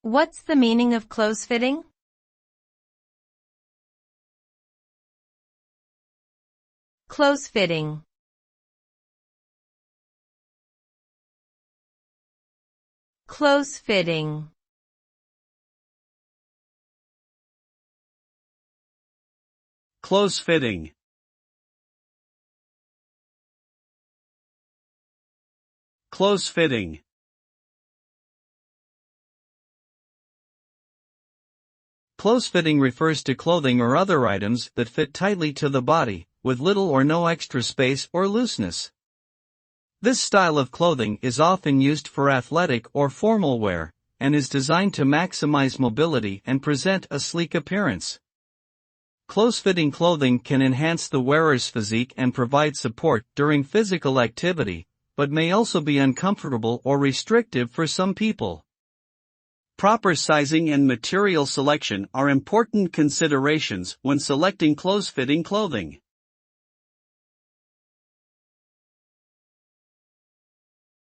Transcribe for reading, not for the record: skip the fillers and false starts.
What's the meaning of close fitting? Close fitting. Close fitting. Close fitting. Close fitting. Close fitting refers to clothing or other items that fit tightly to the body, with little or no extra space or looseness. This style of clothing is often used for athletic or formal wear, and is designed to maximize mobility and present a sleek appearance. Close-fitting clothing can enhance the wearer's physique and provide support during physical activity, but may also be uncomfortable or restrictive for some people. Proper sizing and material selection are important considerations when selecting close-fitting clothing.